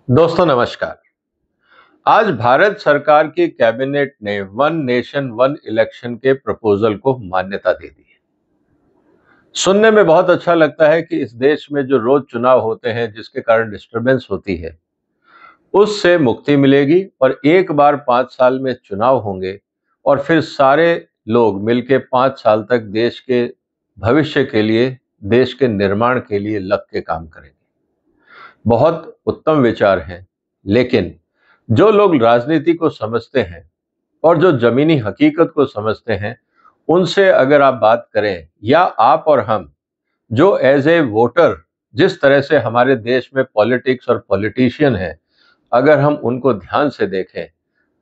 दोस्तों नमस्कार। आज भारत सरकार की कैबिनेट ने वन नेशन वन इलेक्शन के प्रपोजल को मान्यता दे दी है। सुनने में बहुत अच्छा लगता है कि इस देश में जो रोज चुनाव होते हैं जिसके कारण डिस्टरबेंस होती है, उससे मुक्ति मिलेगी और एक बार 5 साल में चुनाव होंगे और फिर सारे लोग मिलके 5 साल तक देश के भविष्य के लिए, देश के निर्माण के लिए लग के काम करेंगे। बहुत उत्तम विचार हैं, लेकिन जो लोग राजनीति को समझते हैं और जो जमीनी हकीकत को समझते हैं, उनसे अगर आप बात करें या आप और हम जो एज ए वोटर जिस तरह से हमारे देश में पॉलिटिक्स और पॉलिटिशियन हैं, अगर हम उनको ध्यान से देखें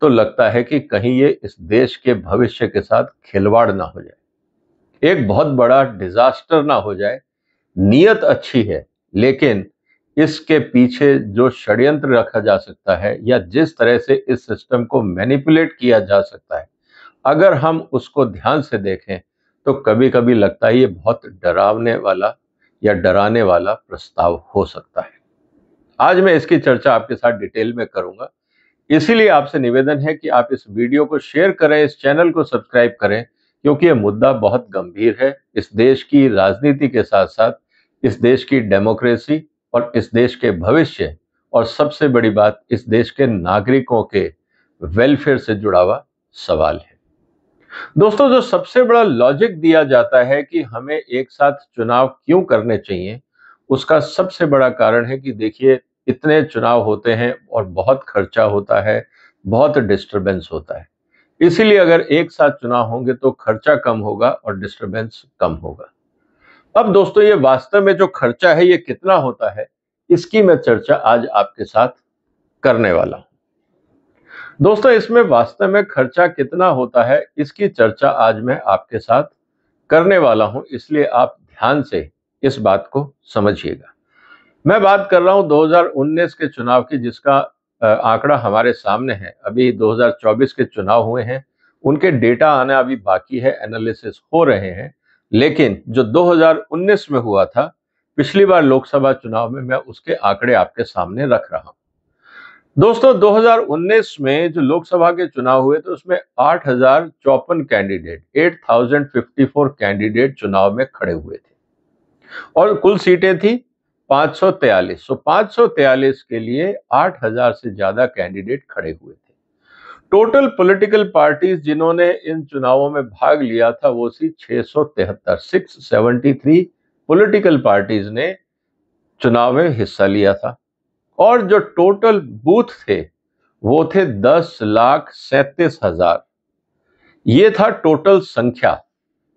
तो लगता है कि कहीं ये इस देश के भविष्य के साथ खिलवाड़ ना हो जाए, एक बहुत बड़ा डिजास्टर ना हो जाए। नीयत अच्छी है, लेकिन इसके पीछे जो षड्यंत्र रखा जा सकता है या जिस तरह से इस सिस्टम को मैनिपुलेट किया जा सकता है, अगर हम उसको ध्यान से देखें तो कभी-कभी लगता है ये बहुत डरावने वाला या डराने वाला प्रस्ताव हो सकता है। आज मैं इसकी चर्चा आपके साथ डिटेल में करूंगा। इसीलिए आपसे निवेदन है कि आप इस वीडियो को शेयर करें, इस चैनल को सब्सक्राइब करें, क्योंकि यह मुद्दा बहुत गंभीर है। इस देश की राजनीति के साथ-साथ इस देश की डेमोक्रेसी और इस देश के भविष्य और सबसे बड़ी बात इस देश के नागरिकों के वेलफेयर से जुड़ा हुआ सवाल है। दोस्तों, जो सबसे बड़ा लॉजिक दिया जाता है कि हमें एक साथ चुनाव क्यों करने चाहिए, उसका सबसे बड़ा कारण है कि देखिए, इतने चुनाव होते हैं और बहुत खर्चा होता है, बहुत डिस्टरबेंस होता है। इसीलिए अगर एक साथ चुनाव होंगे तो खर्चा कम होगा और डिस्टरबेंस कम होगा। अब दोस्तों, ये वास्तव में जो खर्चा है ये कितना होता है, इसकी मैं चर्चा आज आपके साथ करने वाला हूं। दोस्तों, इसमें वास्तव में खर्चा कितना होता है, इसकी चर्चा आज मैं आपके साथ करने वाला हूं, इसलिए आप ध्यान से इस बात को समझिएगा। मैं बात कर रहा हूं 2019 के चुनाव की, जिसका आंकड़ा हमारे सामने है। अभी 2024 के चुनाव हुए हैं, उनके डेटा आना अभी बाकी है, एनालिसिस हो रहे हैं, लेकिन जो 2019 में हुआ था, पिछली बार लोकसभा चुनाव में, मैं उसके आंकड़े आपके सामने रख रहा हूं। दोस्तों, 2019 में जो लोकसभा के चुनाव हुए थे उसमें 8,054 कैंडिडेट 8,054 कैंडिडेट चुनाव में खड़े हुए थे और कुल सीटें थी 543। सो 543 के लिए 8,000 से ज्यादा कैंडिडेट खड़े हुए थे। टोटल पॉलिटिकल पार्टीज जिन्होंने इन चुनावों में भाग लिया था वो थी 673। 673 पॉलिटिकल पार्टीज ने चुनाव में हिस्सा लिया था और जो टोटल बूथ थे वो थे 10,37,000। ये था टोटल संख्या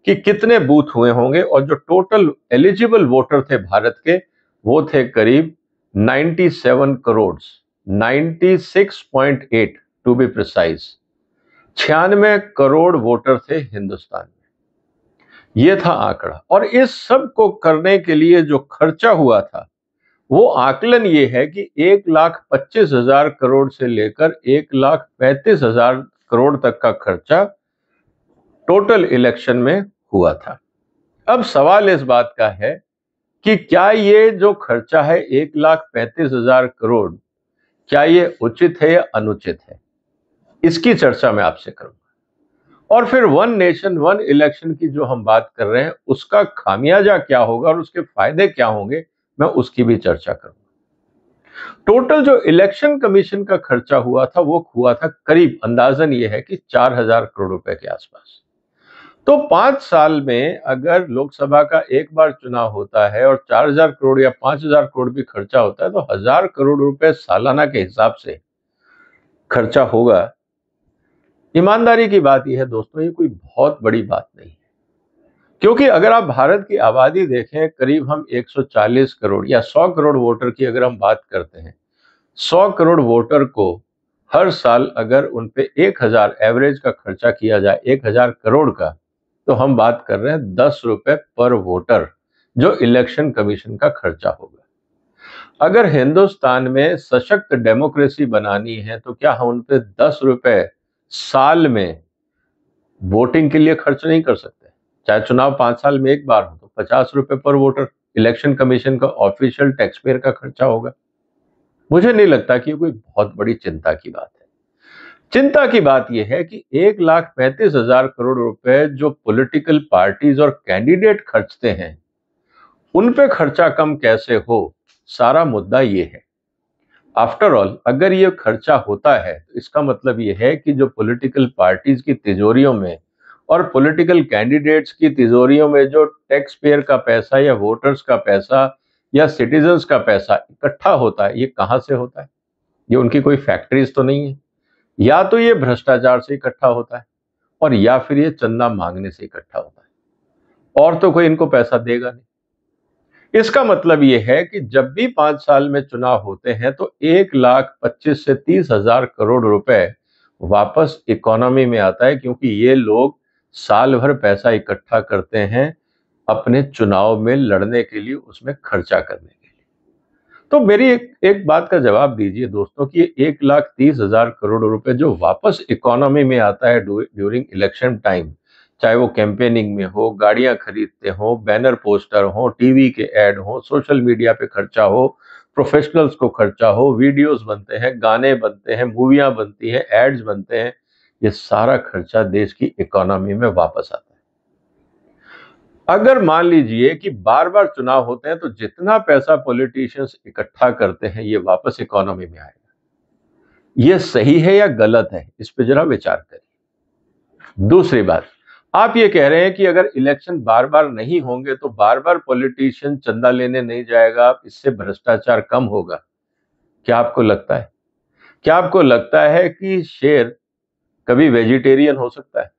कि कितने बूथ हुए होंगे, और जो टोटल एलिजिबल वोटर थे भारत के वो थे करीब 97 crore, 96.8 to be precise. 96 crore voter थे हिंदुस्तान में। ये था आंकड़ा, और इस सब को करने के लिए जो खर्चा हुआ था वो आकलन ये है कि 1,25,000 करोड़ से लेकर 1,35,000 करोड़ तक का खर्चा टोटल इलेक्शन में हुआ था। अब सवाल इस बात का है कि क्या ये जो खर्चा है 1,35,000 करोड़, क्या ये उचित है या अनुचित है, इसकी चर्चा मैं आपसे करूंगा। और फिर वन नेशन वन इलेक्शन की जो हम बात कर रहे हैं उसका खामियाजा क्या होगा और उसके फायदे क्या होंगे, मैं उसकी भी चर्चा करूंगा। टोटल जो इलेक्शन कमीशन का खर्चा हुआ था वो हुआ था करीब, अंदाजन ये है कि 4,000 करोड़ रुपए के आसपास। तो 5 साल में अगर लोकसभा का एक बार चुनाव होता है और 4,000 करोड़ या 5,000 करोड़ भी खर्चा होता है, तो 1,000 करोड़ रुपए सालाना के हिसाब से खर्चा होगा। ईमानदारी की बात यह है दोस्तों, ये कोई बहुत बड़ी बात नहीं है, क्योंकि अगर आप भारत की आबादी देखें, करीब हम 140 करोड़ या 100 करोड़ वोटर की अगर हम बात करते हैं, 100 करोड़ वोटर को हर साल अगर उन पे 1,000 एवरेज का खर्चा किया जाए, 1,000 करोड़ का, तो हम बात कर रहे हैं 10 रुपए पर वोटर जो इलेक्शन कमीशन का खर्चा होगा। अगर हिंदुस्तान में सशक्त डेमोक्रेसी बनानी है तो क्या हम उन पे 10 रुपए साल में वोटिंग के लिए खर्च नहीं कर सकते? चाहे चुनाव 5 साल में एक बार हो तो 50 रुपए पर वोटर इलेक्शन कमीशन का ऑफिशियल टैक्स पेयर का खर्चा होगा। मुझे नहीं लगता कि ये कोई बहुत बड़ी चिंता की बात है। चिंता की बात यह है कि 1,35,000 करोड़ रुपए जो पॉलिटिकल पार्टीज और कैंडिडेट खर्चते हैं, उन पे खर्चा कम कैसे हो, सारा मुद्दा ये है। आफ्टर ऑल अगर ये खर्चा होता है तो इसका मतलब ये है कि जो पॉलिटिकल पार्टीज की तिजोरियों में और पॉलिटिकल कैंडिडेट्स की तिजोरियों में जो टैक्स पेयर का पैसा या वोटर्स का पैसा या सिटीजन्स का पैसा इकट्ठा होता है, ये कहां से होता है? ये उनकी कोई फैक्ट्रीज तो नहीं है। या तो ये भ्रष्टाचार से इकट्ठा होता है और या फिर ये चंदा मांगने से इकट्ठा होता है, और तो कोई इनको पैसा देगा नहीं। इसका मतलब यह है कि जब भी 5 साल में चुनाव होते हैं तो 1,25,000 से 30,000 करोड़ रुपए वापस इकोनॉमी में आता है, क्योंकि ये लोग साल भर पैसा इकट्ठा करते हैं अपने चुनाव में लड़ने के लिए, उसमें खर्चा करने के लिए। तो मेरी एक बात का जवाब दीजिए दोस्तों कि 1,30,000 करोड़ रुपए जो वापस इकोनॉमी में आता है ड्यूरिंग इलेक्शन टाइम, चाहे वो कैंपेनिंग में हो, गाड़ियां खरीदते हो, बैनर पोस्टर हो, टीवी के ऐड हो, सोशल मीडिया पे खर्चा हो, प्रोफेशनल्स को खर्चा हो, वीडियोस बनते हैं, गाने बनते हैं, मूवियां बनती हैं, एड्स बनते हैं, ये सारा खर्चा देश की इकोनॉमी में वापस आता है। अगर मान लीजिए कि बार बार चुनाव होते हैं तो जितना पैसा पॉलिटिशियंस इकट्ठा करते हैं ये वापस इकोनॉमी में आएगा, ये सही है या गलत है, इस पे जरा विचार करिए। दूसरी बात, आप ये कह रहे हैं कि अगर इलेक्शन बार बार नहीं होंगे तो बार बार पॉलिटिशियन चंदा लेने नहीं जाएगा, इससे भ्रष्टाचार कम होगा। क्या आपको लगता है? क्या आपको लगता है कि शेर कभी वेजिटेरियन हो सकता है?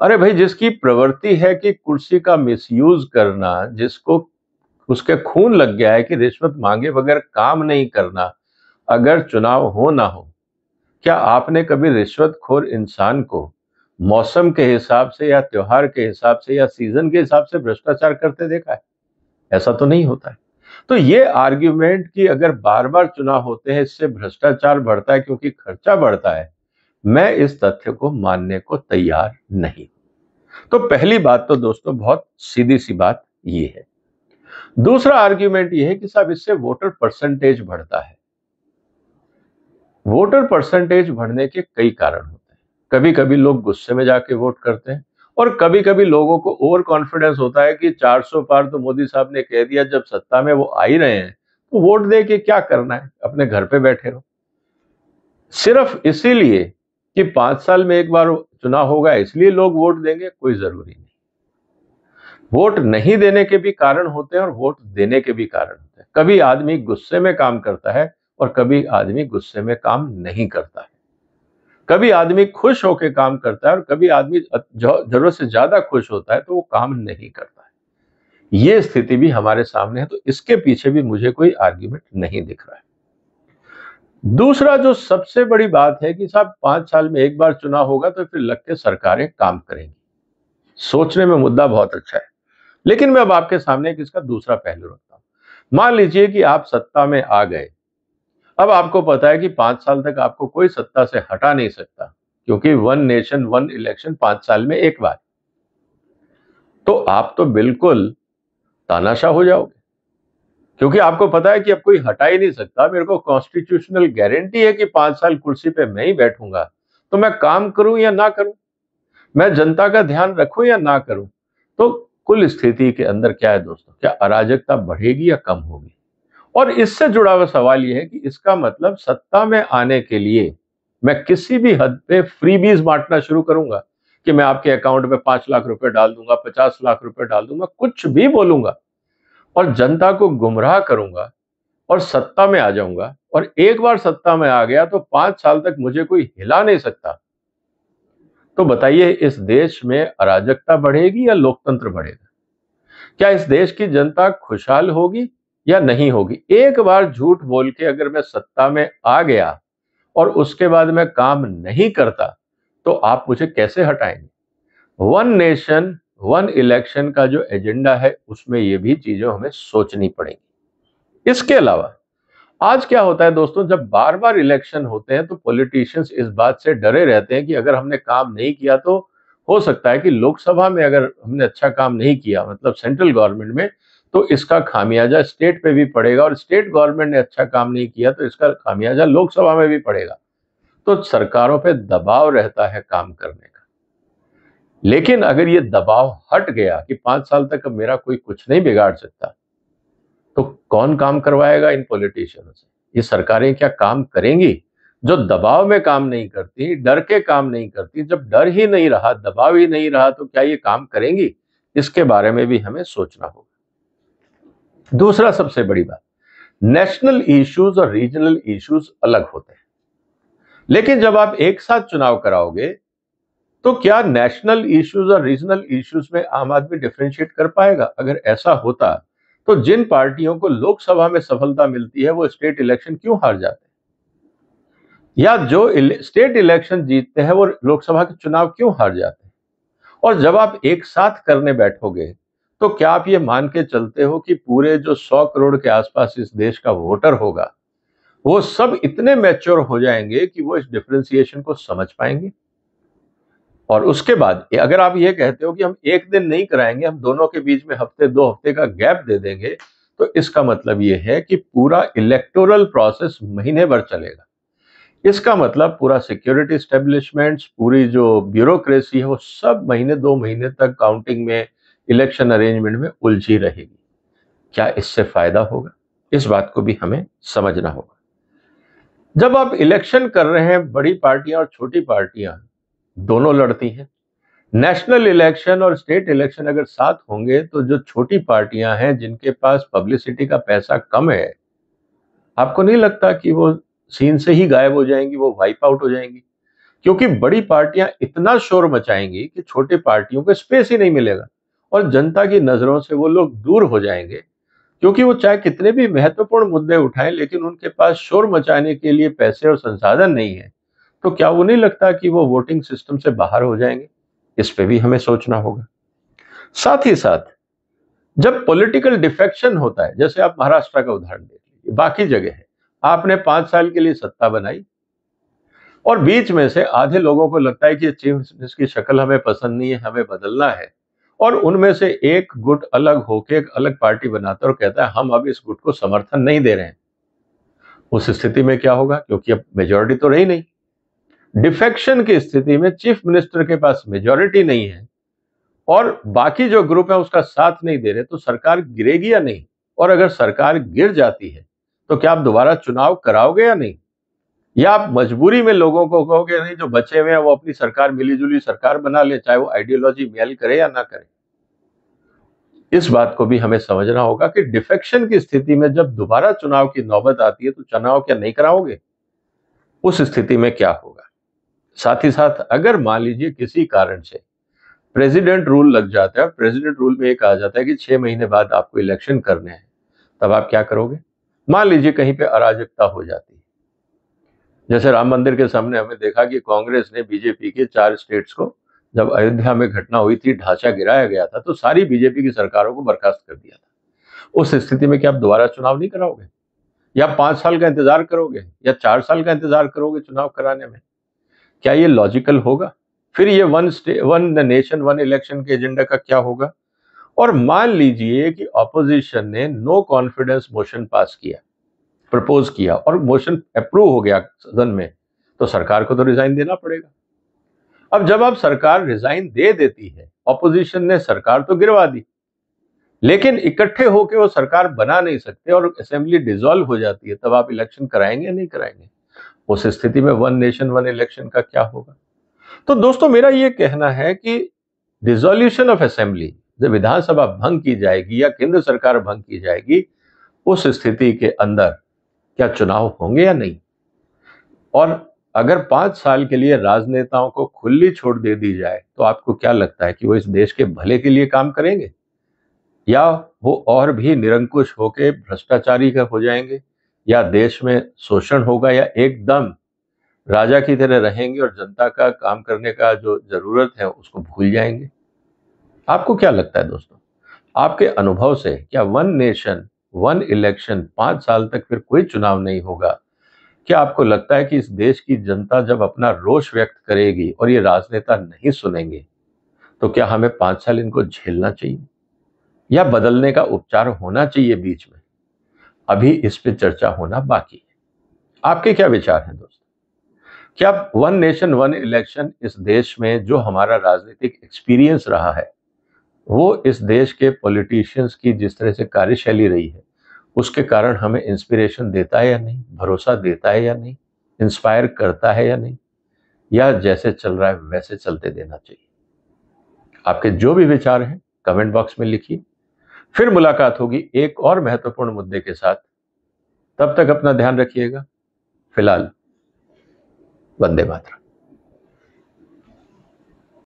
अरे भाई, जिसकी प्रवृत्ति है कि कुर्सी का मिसयूज करना, जिसको उसके खून लग गया है कि रिश्वत मांगे बगैर काम नहीं करना, अगर चुनाव हो ना हो, क्या आपने कभी रिश्वतखोर इंसान को मौसम के हिसाब से या त्योहार के हिसाब से या सीजन के हिसाब से भ्रष्टाचार करते देखा है? ऐसा तो नहीं होता है। तो ये आर्ग्यूमेंट कि अगर बार बार चुनाव होते हैं इससे भ्रष्टाचार बढ़ता है क्योंकि खर्चा बढ़ता है, मैं इस तथ्य को मानने को तैयार नहीं। तो पहली बात तो दोस्तों बहुत सीधी सी बात ये है। दूसरा आर्ग्यूमेंट ये है कि साहब इससे वोटर परसेंटेज बढ़ता है। वोटर परसेंटेज बढ़ने के कई कारण होते हैं। कभी कभी लोग गुस्से में जाके वोट करते हैं और कभी कभी लोगों को ओवर कॉन्फिडेंस होता है कि 400 पार तो मोदी साहब ने कह दिया, जब सत्ता में वो आ ही रहे हैं तो वोट दे के क्या करना है, अपने घर पे बैठे रहो। सिर्फ इसीलिए कि 5 साल में एक बार चुनाव होगा इसलिए लोग वोट देंगे, कोई जरूरी नहीं। वोट नहीं देने के भी कारण होते हैं और वोट देने के भी कारण होते हैं। कभी आदमी गुस्से में काम करता है और कभी आदमी गुस्से में काम नहीं करता है। कभी आदमी खुश होकर काम करता है और कभी आदमी जरूरत से ज्यादा खुश होता है तो वो काम नहीं करता है। ये स्थिति भी हमारे सामने है, तो इसके पीछे भी मुझे कोई आर्ग्यूमेंट नहीं दिख रहा है। दूसरा जो सबसे बड़ी बात है कि साहब 5 साल में एक बार चुनाव होगा तो फिर लग के सरकारें काम करेंगी। सोचने में मुद्दा बहुत अच्छा है, लेकिन मैं अब आपके सामने एक इसका दूसरा पहलू रखता हूं। मान लीजिए कि आप सत्ता में आ गए। अब आपको पता है कि 5 साल तक आपको कोई सत्ता से हटा नहीं सकता, क्योंकि 1 नेशन 1 इलेक्शन 5 साल में एक बार। तो आप तो बिल्कुल तानाशाह हो जाओगे, क्योंकि आपको पता है कि अब कोई हटा ही नहीं सकता। मेरे को कॉन्स्टिट्यूशनल गारंटी है कि 5 साल कुर्सी पे मैं ही बैठूंगा, तो मैं काम करूं या ना करूं, मैं जनता का ध्यान रखूं या ना करूं। तो कुल स्थिति के अंदर क्या है दोस्तों, क्या अराजकता बढ़ेगी या कम होगी? और इससे जुड़ा हुआ सवाल यह है कि इसका मतलब सत्ता में आने के लिए मैं किसी भी हद पे फ्रीबीज बांटना शुरू करूंगा कि मैं आपके अकाउंट में 5 लाख रुपए डाल दूंगा, 50 लाख रुपए डाल दूंगा, कुछ भी बोलूंगा और जनता को गुमराह करूंगा और सत्ता में आ जाऊंगा। और एक बार सत्ता में आ गया तो 5 साल तक मुझे कोई हिला नहीं सकता। तो बताइए, इस देश में अराजकता बढ़ेगी या लोकतंत्र बढ़ेगा? क्या इस देश की जनता खुशहाल होगी या नहीं होगी? एक बार झूठ बोल के अगर मैं सत्ता में आ गया और उसके बाद मैं काम नहीं करता, तो आप मुझे कैसे हटाएंगे? 1 नेशन 1 इलेक्शन का जो एजेंडा है उसमें ये भी चीजें हमें सोचनी पड़ेगी। इसके अलावा आज क्या होता है दोस्तों, जब बार बार इलेक्शन होते हैं तो पॉलिटिशियंस इस बात से डरे रहते हैं कि अगर हमने काम नहीं किया तो हो सकता है कि लोकसभा में अगर हमने अच्छा काम नहीं किया, मतलब सेंट्रल गवर्नमेंट में, तो इसका खामियाजा स्टेट पे भी पड़ेगा, और स्टेट गवर्नमेंट ने अच्छा काम नहीं किया तो इसका खामियाजा लोकसभा में भी पड़ेगा। तो सरकारों पे दबाव रहता है काम करने का। लेकिन अगर ये दबाव हट गया कि 5 साल तक अब मेरा कोई कुछ नहीं बिगाड़ सकता, तो कौन काम करवाएगा इन पॉलिटिशियनों से? ये सरकारें क्या काम करेंगी? जो दबाव में काम नहीं करती, डर के काम नहीं करती, जब डर ही नहीं रहा, दबाव ही नहीं रहा, तो क्या ये काम करेंगी? इसके बारे में भी हमें सोचना होगा। दूसरा सबसे बड़ी बात, नेशनल इश्यूज और रीजनल इश्यूज अलग होते हैं। लेकिन जब आप एक साथ चुनाव कराओगे, तो क्या नेशनल इश्यूज और रीजनल इश्यूज में आम आदमी डिफरेंशिएट कर पाएगा? अगर ऐसा होता, तो जिन पार्टियों को लोकसभा में सफलता मिलती है, वो स्टेट इलेक्शन क्यों हार जाते हैं? या जो स्टेट इलेक्शन जीतते हैं, वो लोकसभा के चुनाव क्यों हार जाते हैं? और जब आप एक साथ करने बैठोगे, तो क्या आप ये मान के चलते हो कि पूरे जो 100 करोड़ के आसपास इस देश का वोटर होगा, वो सब इतने मैच्योर हो जाएंगे कि वो इस डिफरेंशिएशन को समझ पाएंगे? और उसके बाद अगर आप ये कहते हो कि हम एक दिन नहीं कराएंगे, हम दोनों के बीच में हफ्ते 2 हफ्ते का गैप दे देंगे, तो इसका मतलब ये है कि पूरा इलेक्टोरल प्रोसेस महीने भर चलेगा। इसका मतलब पूरा सिक्योरिटी एस्टेब्लिशमेंट्स, पूरी जो ब्यूरोक्रेसी है, वो सब महीने 2 महीने तक काउंटिंग में, इलेक्शन अरेंजमेंट में उलझी रहेगी। क्या इससे फायदा होगा? इस बात को भी हमें समझना होगा। जब आप इलेक्शन कर रहे हैं, बड़ी पार्टियां और छोटी पार्टियां दोनों लड़ती हैं। नेशनल इलेक्शन और स्टेट इलेक्शन अगर साथ होंगे, तो जो छोटी पार्टियां हैं, जिनके पास पब्लिसिटी का पैसा कम है, आपको नहीं लगता कि वो सीन से ही गायब हो जाएंगी, वो वाइप आउट हो जाएंगी? क्योंकि बड़ी पार्टियां इतना शोर मचाएंगी कि छोटी पार्टियों को स्पेस ही नहीं मिलेगा, और जनता की नजरों से वो लोग दूर हो जाएंगे। क्योंकि वो चाहे कितने भी महत्वपूर्ण मुद्दे उठाएं, लेकिन उनके पास शोर मचाने के लिए पैसे और संसाधन नहीं है, तो क्या वो नहीं लगता कि वो वोटिंग सिस्टम से बाहर हो जाएंगे? इस पे भी हमें सोचना होगा। साथ ही साथ जब पॉलिटिकल डिफेक्शन होता है, जैसे आप महाराष्ट्र का उदाहरण देख लीजिए, बाकी जगह है, आपने 5 साल के लिए सत्ता बनाई, और बीच में से आधे लोगों को लगता है कि चीफ मिनिस्टर की शक्ल हमें पसंद नहीं है, हमें बदलना है, और उनमें से एक गुट अलग होकर एक अलग पार्टी बनाता है और कहता है हम अब इस गुट को समर्थन नहीं दे रहे हैं। उस स्थिति में क्या होगा? क्योंकि अब मेजॉरिटी तो रही नहीं। डिफेक्शन की स्थिति में चीफ मिनिस्टर के पास मेजॉरिटी नहीं है, और बाकी जो ग्रुप है उसका साथ नहीं दे रहे, तो सरकार गिरेगी या नहीं? और अगर सरकार गिर जाती है, तो क्या आप दोबारा चुनाव कराओगे या नहीं? या आप मजबूरी में लोगों को कहोगे नहीं, जो बचे हुए हैं वो अपनी सरकार, मिली-जुली सरकार बना ले, चाहे वो आइडियोलॉजी मेल करे या ना करे? इस बात को भी हमें समझना होगा कि डिफेक्शन की स्थिति में जब दोबारा चुनाव की नौबत आती है, तो चुनाव क्या नहीं कराओगे? उस स्थिति में क्या होगा? साथ ही साथ अगर मान लीजिए किसी कारण से प्रेसिडेंट रूल लग जाता है, प्रेसिडेंट रूल में ये कहा जाता है कि 6 महीने बाद आपको इलेक्शन करने हैं, तब आप क्या करोगे? मान लीजिए कहीं पे अराजकता हो जाती है, जैसे राम मंदिर के सामने हमने देखा कि कांग्रेस ने बीजेपी के 4 स्टेट्स को, जब अयोध्या में घटना हुई थी, ढांचा गिराया गया था, तो सारी बीजेपी की सरकारों को बर्खास्त कर दिया था। उस स्थिति में क्या आप दोबारा चुनाव नहीं कराओगे? या 5 साल का इंतजार करोगे, या 4 साल का इंतजार करोगे चुनाव कराने में? क्या ये लॉजिकल होगा? फिर ये वन नेशन वन इलेक्शन के एजेंडा का क्या होगा? और मान लीजिए कि ऑपोजिशन ने नो कॉन्फिडेंस मोशन पास किया, प्रपोज किया, और मोशन अप्रूव हो गया सदन में, तो सरकार को तो रिजाइन देना पड़ेगा। अब जब आप सरकार रिजाइन दे देती है, ऑपोजिशन ने सरकार तो गिरवा दी, लेकिन इकट्ठे होकर वो सरकार बना नहीं सकते, और असेंबली डिसॉल्व हो जाती है, तब आप इलेक्शन कराएंगे या नहीं कराएंगे? उस स्थिति में वन नेशन वन इलेक्शन का क्या होगा? तो दोस्तों, मेरा ये कहना है कि डिसॉल्यूशन ऑफ असेंबली, जब विधानसभा भंग की जाएगी या केंद्र सरकार भंग की जाएगी, उस स्थिति के अंदर क्या चुनाव होंगे या नहीं? और अगर 5 साल के लिए राजनेताओं को खुली छूट दे दी जाए, तो आपको क्या लगता है कि वो इस देश के भले के लिए काम करेंगे, या वो और भी निरंकुश होकर भ्रष्टाचारी का हो जाएंगे, या देश में शोषण होगा, या एकदम राजा की तरह रहेंगे और जनता का काम करने का जो जरूरत है उसको भूल जाएंगे? आपको क्या लगता है दोस्तों? आपके अनुभव से क्या वन नेशन वन इलेक्शन 5 साल तक फिर कोई चुनाव नहीं होगा? क्या आपको लगता है कि इस देश की जनता जब अपना रोष व्यक्त करेगी और ये राजनेता नहीं सुनेंगे, तो क्या हमें 5 साल इनको झेलना चाहिए? या बदलने का उपचार होना चाहिए बीच में, अभी इस पे चर्चा होना बाकी है। आपके क्या विचार हैं दोस्तों? क्या वन नेशन वन इलेक्शन इस देश में जो हमारा राजनीतिक एक्सपीरियंस रहा है, वो इस देश के पॉलिटिशियंस की जिस तरह से कार्यशैली रही है, उसके कारण हमें इंस्पिरेशन देता है या नहीं, भरोसा देता है या नहीं, इंस्पायर करता है या नहीं, या जैसे चल रहा है वैसे चलते देना चाहिए? आपके जो भी विचार हैं कमेंट बॉक्स में लिखिए। फिर मुलाकात होगी एक और महत्वपूर्ण मुद्दे के साथ। तब तक अपना ध्यान रखिएगा। फिलहाल वंदे मातरम।